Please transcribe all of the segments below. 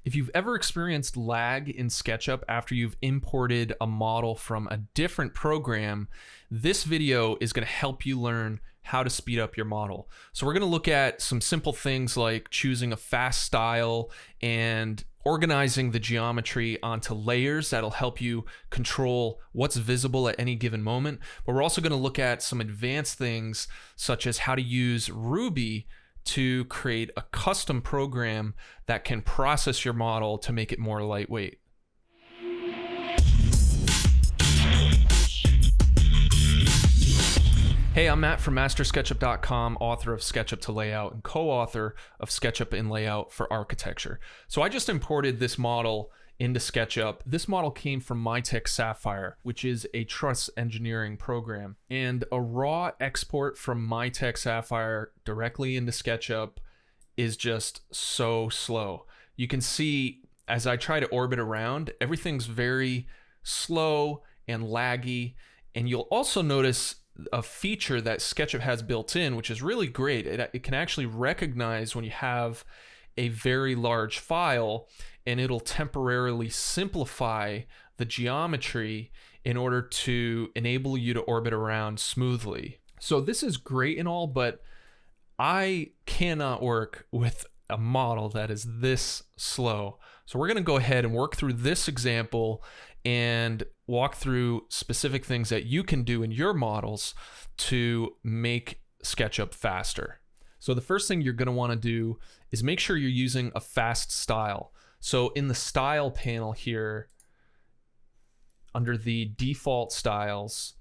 If you've ever experienced lag in SketchUp after you've imported a model from a different program, this video is going to help you learn how to speed up your model. So we're going to look at some simple things like choosing a fast style and organizing the geometry onto layers that'll help you control what's visible at any given moment. But we're also going to look at some advanced things such as how to use Ruby to create a custom program that can process your model to make it more lightweight. Hey, I'm Matt from MasterSketchup.com, author of SketchUp to Layout and co-author of SketchUp in Layout for Architecture. So I just imported this model into SketchUp. This model came from MyTech Sapphire, which is a truss engineering program. And a raw export from MyTech Sapphire directly into SketchUp is just so slow. You can see as I try to orbit around, everything's very slow and laggy. And you'll also notice a feature that SketchUp has built in, which is really great. It can actually recognize when you have a very large file, and it'll temporarily simplify the geometry in order to enable you to orbit around smoothly. So this is great and all, but I cannot work with a model that is this slow. So we're going to go ahead and work through this example and walk through specific things that you can do in your models to make SketchUp faster. So the first thing you're going to want to do is make sure you're using a fast style. So in the style panel here, under the default styles,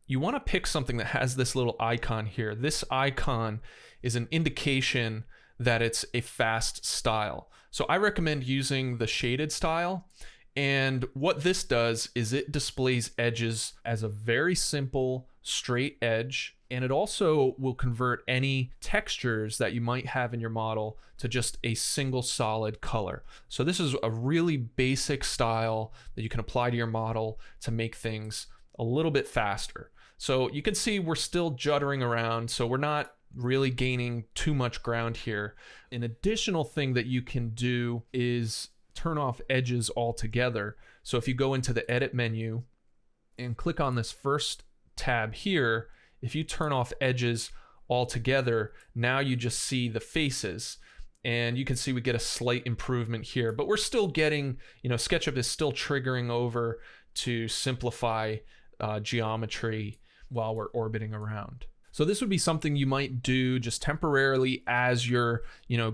you want to pick something that has this little icon here. This icon is an indication that it's a fast style. So I recommend using the shaded style. And what this does is it displays edges as a very simple straight edge, and it also will convert any textures that you might have in your model to just a single solid color. So this is a really basic style that you can apply to your model to make things a little bit faster. So you can see we're still juddering around, so we're not really gaining too much ground here. An additional thing that you can do is turn off edges altogether. So if you go into the edit menu and click on this first tab here, if you turn off edges altogether, now you just see the faces, and you can see we get a slight improvement here, but we're still getting, SketchUp is still triggering over to simplify geometry while we're orbiting around. So this would be something you might do just temporarily as you're,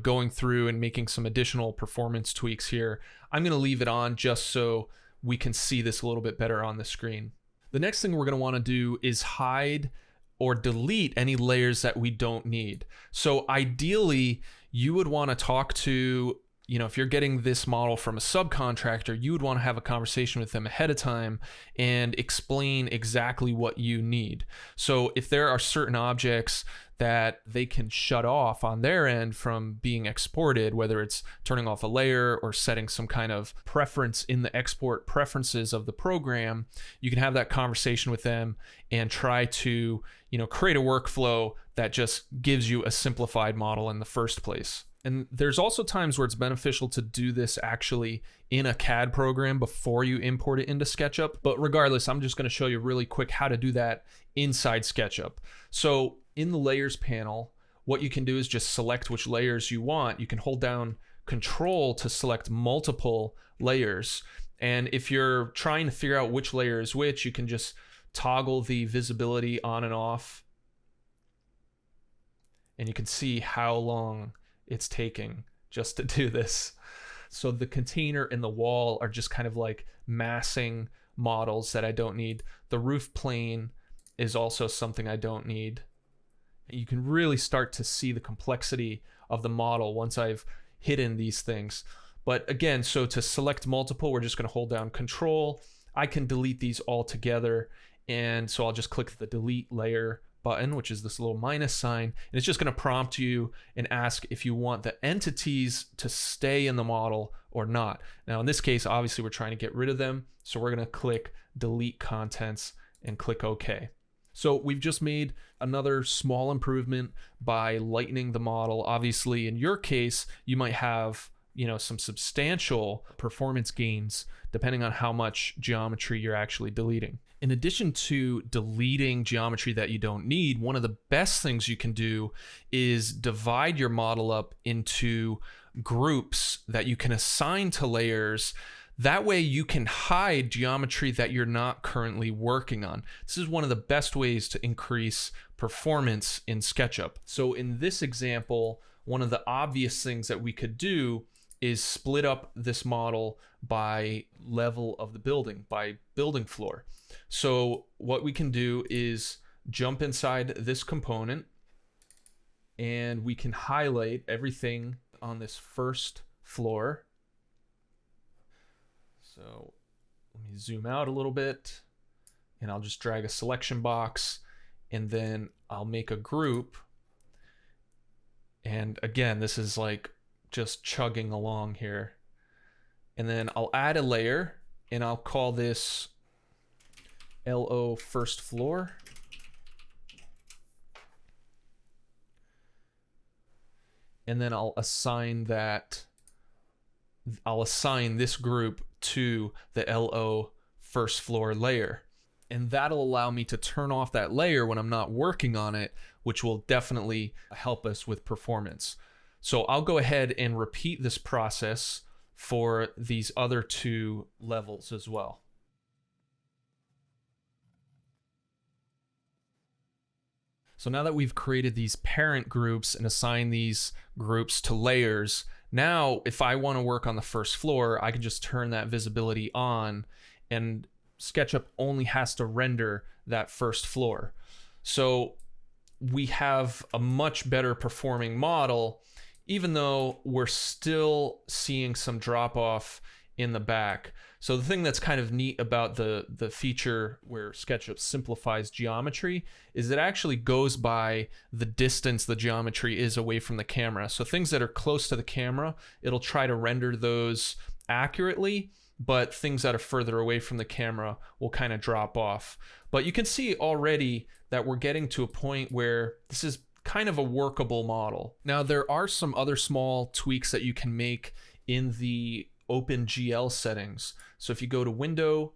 going through and making some additional performance tweaks here. I'm going to leave it on just so we can see this a little bit better on the screen. The next thing we're going to want to do is hide or delete any layers that we don't need. So ideally, you would want to talk to, if you're getting this model from a subcontractor, you would want to have a conversation with them ahead of time and explain exactly what you need. So if there are certain objects that they can shut off on their end from being exported, whether it's turning off a layer or setting some kind of preference in the export preferences of the program, you can have that conversation with them and try to, create a workflow that just gives you a simplified model in the first place. And there's also times where it's beneficial to do this actually in a CAD program before you import it into SketchUp. But regardless, I'm just going to show you really quick how to do that inside SketchUp. So in the layers panel, what you can do is just select which layers you want. You can hold down Control to select multiple layers. And if you're trying to figure out which layer is which, you can just toggle the visibility on and off. And you can see how long it's taking just to do this. So the container and the wall are just kind of like massing models that I don't need. The roof plane is also something I don't need. You can really start to see the complexity of the model once I've hidden these things. But again, so to select multiple, we're just going to hold down Control. I can delete these all together. And so I'll just click the delete layer button, which is this little minus sign, and it's just going to prompt you and ask if you want the entities to stay in the model or not. Now in this case, obviously we're trying to get rid of them, so we're going to click delete contents and click OK. So we've just made another small improvement by lightening the model. Obviously in your case, you might have some substantial performance gains depending on how much geometry you're actually deleting. In addition to deleting geometry that you don't need, one of the best things you can do is divide your model up into groups that you can assign to layers. That way you can hide geometry that you're not currently working on. This is one of the best ways to increase performance in SketchUp. So in this example, one of the obvious things that we could do is split up this model by level of the building, by building floor. So what we can do is jump inside this component, and we can highlight everything on this first floor. So let me zoom out a little bit, and I'll just drag a selection box, and then I'll make a group. And again, this is like just chugging along here. And then I'll add a layer, and I'll call this LO first floor. And then I'll assign this group to the LO first floor layer. And that'll allow me to turn off that layer when I'm not working on it, which will definitely help us with performance. So I'll go ahead and repeat this process for these other two levels as well. So now that we've created these parent groups and assigned these groups to layers, now if I want to work on the first floor, I can just turn that visibility on, and SketchUp only has to render that first floor. So we have a much better performing model, even though we're still seeing some drop off in the back. So the thing that's kind of neat about the feature where SketchUp simplifies geometry is it actually goes by the distance the geometry is away from the camera. So things that are close to the camera, it'll try to render those accurately, but things that are further away from the camera will kind of drop off. But you can see already that we're getting to a point where this is kind of a workable model. Now, there are some other small tweaks that you can make in the OpenGL settings. So if you go to Window,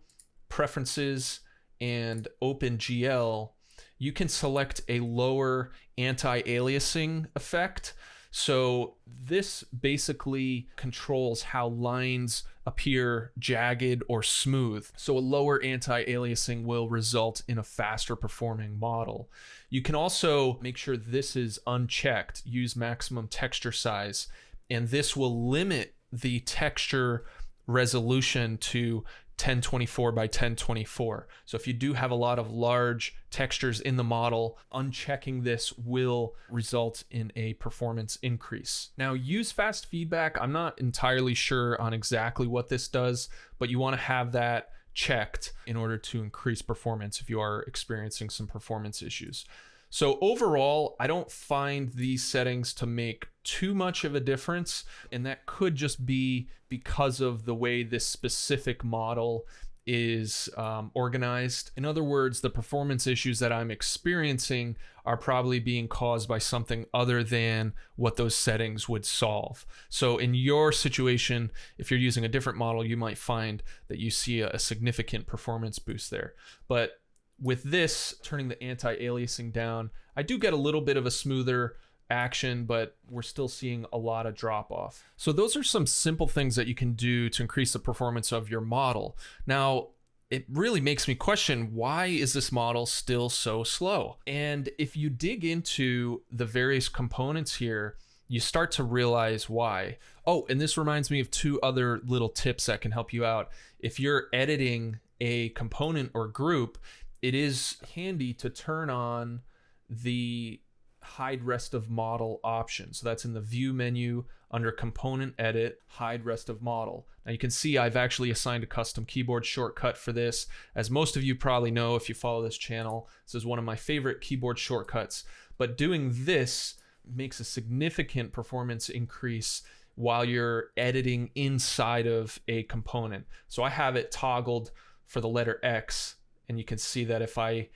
Preferences, and OpenGL, you can select a lower anti-aliasing effect. So this basically controls how lines appear jagged or smooth. So a lower anti-aliasing will result in a faster performing model. You can also make sure this is unchecked, use maximum texture size, and this will limit the texture resolution to 1024 by 1024. So if you do have a lot of large textures in the model, unchecking this will result in a performance increase. Now, use fast feedback. I'm not entirely sure on exactly what this does, but you want to have that checked in order to increase performance if you are experiencing some performance issues. So overall, I don't find these settings to make too much of a difference, and that could just be because of the way this specific model is organized. In other words, the performance issues that I'm experiencing are probably being caused by something other than what those settings would solve. So in your situation, if you're using a different model, you might find that you see a significant performance boost there. But with this, turning the anti-aliasing down, I do get a little bit of a smoother action, but we're still seeing a lot of drop off. So those are some simple things that you can do to increase the performance of your model. Now, it really makes me question, why is this model still so slow? And if you dig into the various components here, you start to realize why. Oh, and this reminds me of two other little tips that can help you out. If you're editing a component or group, it is handy to turn on the hide rest of model option. So that's in the view menu under component edit, hide rest of model. Now you can see I've actually assigned a custom keyboard shortcut for this. As most of you probably know if you follow this channel, this is one of my favorite keyboard shortcuts. But doing this makes a significant performance increase while you're editing inside of a component. So I have it toggled for the letter X, and you can see that if I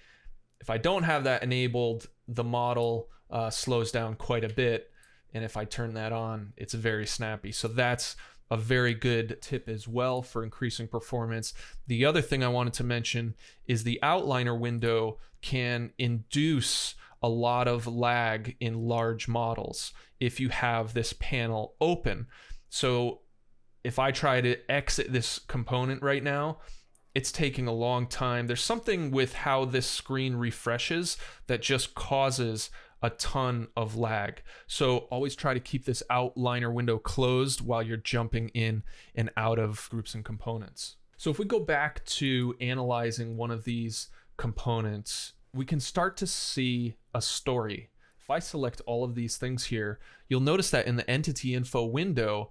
don't have that enabled, the model slows down quite a bit. And if I turn that on, it's very snappy. So that's a very good tip as well for increasing performance. The other thing I wanted to mention is the outliner window can induce a lot of lag in large models if you have this panel open. So if I try to exit this component right now, it's taking a long time. There's something with how this screen refreshes that just causes a ton of lag. So always try to keep this outliner window closed while you're jumping in and out of groups and components. So if we go back to analyzing one of these components, we can start to see a story. If I select all of these things here, you'll notice that in the entity info window,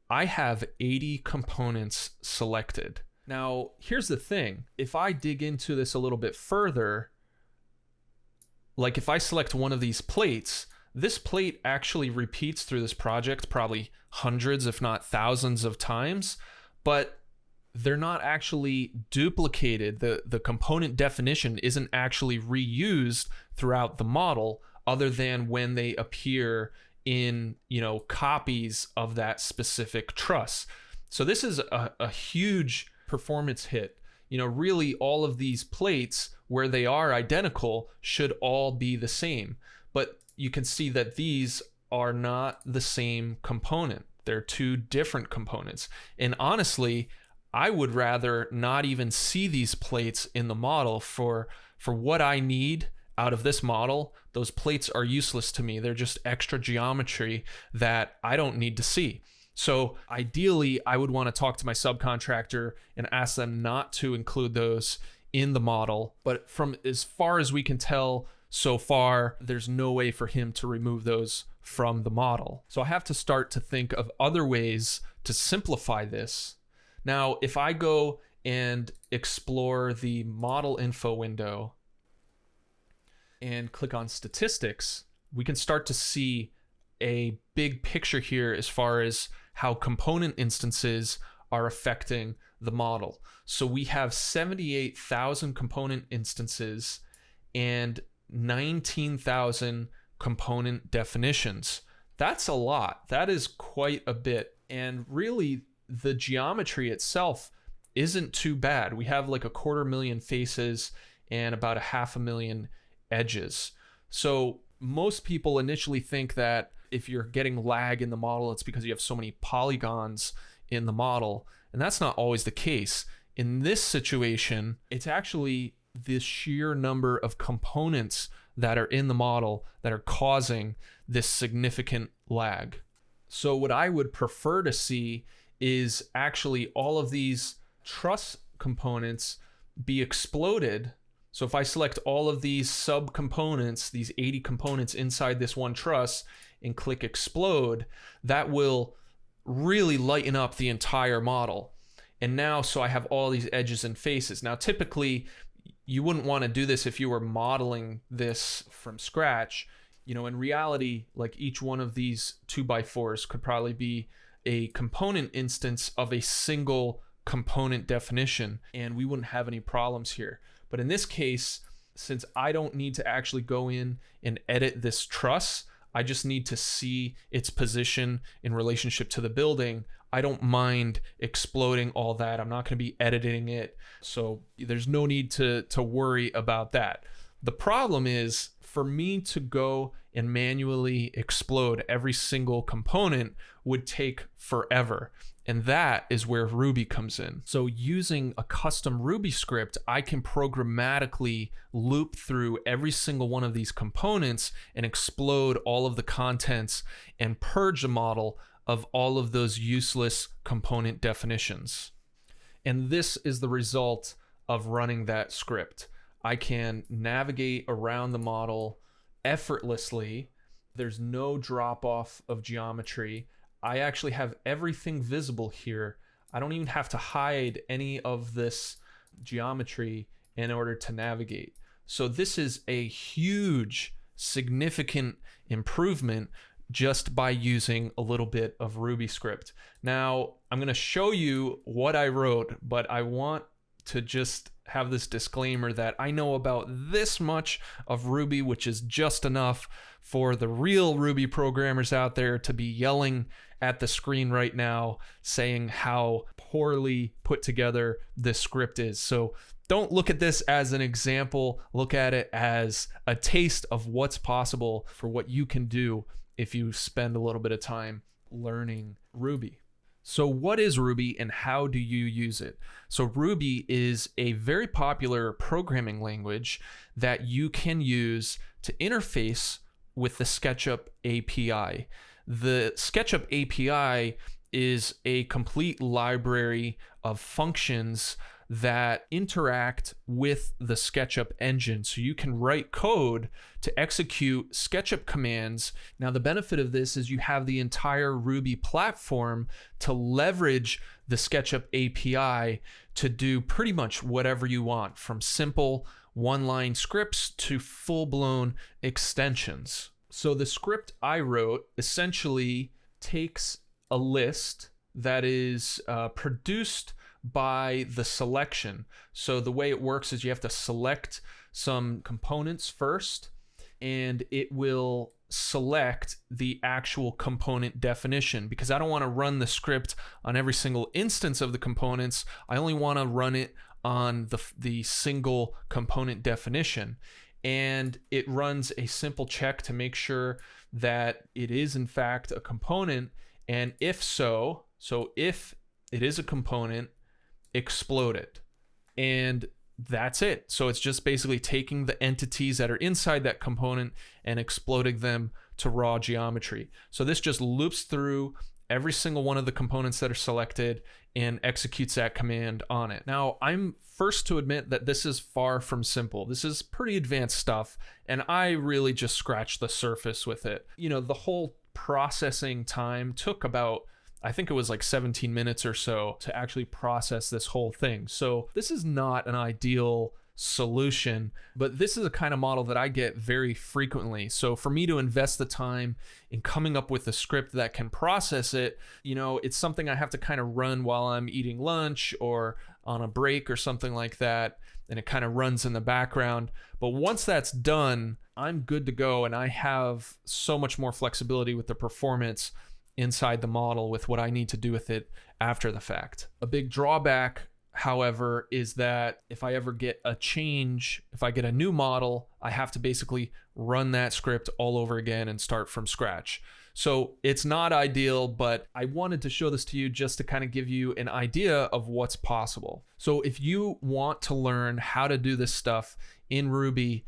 I have 80 components selected. Now, here's the thing. If I dig into this a little bit further, like if I select one of these plates, this plate actually repeats through this project probably hundreds, if not thousands of times, but they're not actually duplicated. The component definition isn't actually reused throughout the model other than when they appear in, copies of that specific truss. So this is a huge performance hit. Really all of these plates where they are identical should all be the same, but you can see that these are not the same component. They're two different components. And honestly, I would rather not even see these plates in the model for what I need out of this model. Those plates are useless to me. They're just extra geometry that I don't need to see. So ideally, I would want to talk to my subcontractor and ask them not to include those in the model. But from as far as we can tell so far, there's no way for him to remove those from the model. So I have to start to think of other ways to simplify this. Now, if I go and explore the model info window and click on statistics, we can start to see a big picture here as far as how component instances are affecting the model. So we have 78,000 component instances and 19,000 component definitions. That's a lot. That is quite a bit. And really, the geometry itself isn't too bad. We have like 250,000 faces and about 500,000 edges. So most people initially think that if you're getting lag in the model, it's because you have so many polygons in the model. And that's not always the case. In this situation, it's actually the sheer number of components that are in the model that are causing this significant lag. So what I would prefer to see is actually all of these truss components be exploded. So if I select all of these subcomponents, these 80 components inside this one truss, and click explode, that will really lighten up the entire model. And now, so I have all these edges and faces. Now, typically, you wouldn't want to do this if you were modeling this from scratch. In reality, like each one of these 2x4s could probably be a component instance of a single component definition, and we wouldn't have any problems here. But in this case, since I don't need to actually go in and edit this truss, I just need to see its position in relationship to the building. I don't mind exploding all that. I'm not going to be editing it. So there's no need to worry about that. The problem is for me to go and manually explode every single component would take forever. And that is where Ruby comes in. So using a custom Ruby script, I can programmatically loop through every single one of these components and explode all of the contents and purge the model of all of those useless component definitions. And this is the result of running that script. I can navigate around the model effortlessly. There's no drop off of geometry. I actually have everything visible here. I don't even have to hide any of this geometry in order to navigate. So this is a huge, significant improvement just by using a little bit of Ruby script. Now, I'm going to show you what I wrote, but I want to just have this disclaimer that I know about this much of Ruby, which is just enough for the real Ruby programmers out there to be yelling at the screen right now saying how poorly put together this script is. So don't look at this as an example. Look at it as a taste of what's possible for what you can do if you spend a little bit of time learning Ruby. So what is Ruby and how do you use it? So Ruby is a very popular programming language that you can use to interface with the SketchUp API. The SketchUp API is a complete library of functions that interact with the SketchUp engine. So you can write code to execute SketchUp commands. Now, the benefit of this is you have the entire Ruby platform to leverage the SketchUp API to do pretty much whatever you want, from simple one-line scripts to full-blown extensions. So the script I wrote essentially takes a list that is produced by the selection. So the way it works is you have to select some components first, and it will select the actual component definition, because I don't want to run the script on every single instance of the components. I only want to run it on the single component definition. And it runs a simple check to make sure that it is in fact a component. And if so if it is a component, explode it. And that's it. So it's just basically taking the entities that are inside that component and exploding them to raw geometry. So this just loops through every single one of the components that are selected and executes that command on it. Now, I'm first to admit that this is far from simple. This is pretty advanced stuff, and I really just scratched the surface with it. You know, the whole processing time took about, I think it was like 17 minutes or so to actually process this whole thing. So this is not an ideal solution, but this is a kind of model that I get very frequently. So for me to invest the time in coming up with a script that can process it, you know, it's something I have to kind of run while I'm eating lunch or on a break or something like that, and it kind of runs in the background. But once that's done, I'm good to go, and I have so much more flexibility with the performance inside the model with what I need to do with it after the fact. A big drawback, however, is that if I ever get a change, if I get a new model, I have to basically run that script all over again and start from scratch. So it's not ideal, but I wanted to show this to you just to kind of give you an idea of what's possible. So if you want to learn how to do this stuff in Ruby,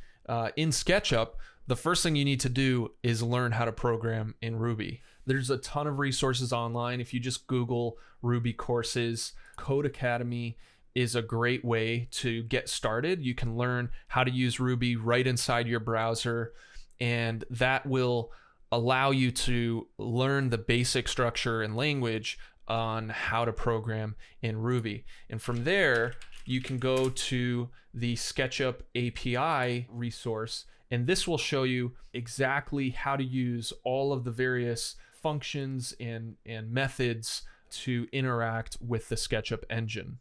in SketchUp, the first thing you need to do is learn how to program in Ruby. There's a ton of resources online. If you just Google Ruby courses, Code Academy is a great way to get started. You can learn how to use Ruby right inside your browser, and that will allow you to learn the basic structure and language on how to program in Ruby. And from there, you can go to the SketchUp API resource, and this will show you exactly how to use all of the various functions and methods to interact with the SketchUp engine.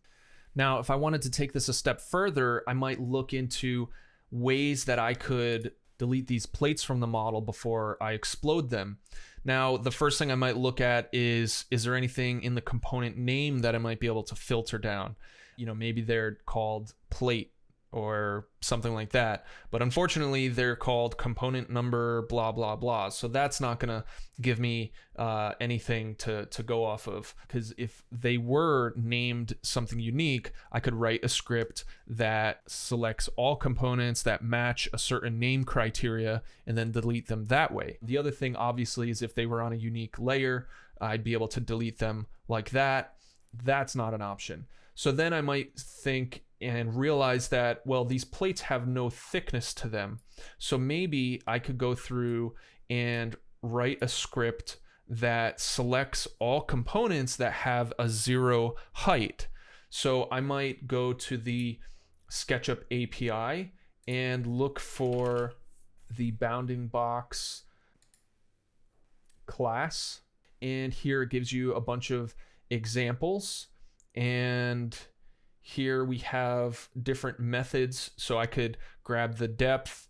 Now, if I wanted to take this a step further, I might look into ways that I could delete these plates from the model before I explode them. Now, the first thing I might look at is there anything in the component name that I might be able to filter down? You know, maybe they're called plate or something like that. But unfortunately, they're called component number, blah, blah, blah. So that's not going to give me anything to go off of. Because if they were named something unique, I could write a script that selects all components that match a certain name criteria and then delete them that way. The other thing, obviously, is if they were on a unique layer, I'd be able to delete them like that. That's not an option. So then I might think and realize that, well, these plates have no thickness to them. So maybe I could go through and write a script that selects all components that have a 0 height. So I might go to the SketchUp API and look for the bounding box class. And here it gives you a bunch of examples. And Here we have different methods. So I could grab the depth.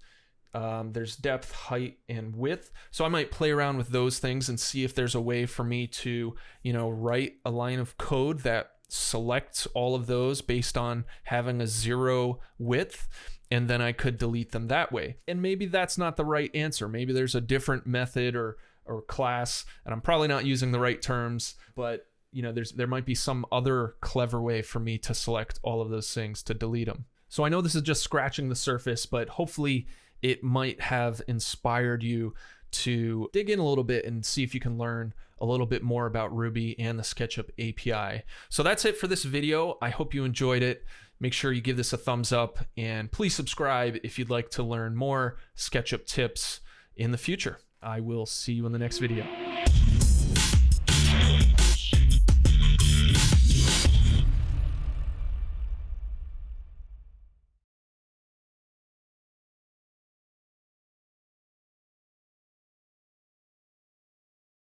There's depth, height, and width. So I might play around with those things and see if there's a way for me to, write a line of code that selects all of those based on having a 0 width, and then I could delete them that way. And maybe that's not the right answer. Maybe there's a different method or class, and I'm probably not using the right terms, but there might be some other clever way for me to select all of those things to delete them. So I know this is just scratching the surface, but hopefully it might have inspired you to dig in a little bit and see if you can learn a little bit more about Ruby and the SketchUp API. So that's it for this video. I hope you enjoyed it. Make sure you give this a thumbs up, and please subscribe if you'd like to learn more SketchUp tips in the future. I will see you in the next video.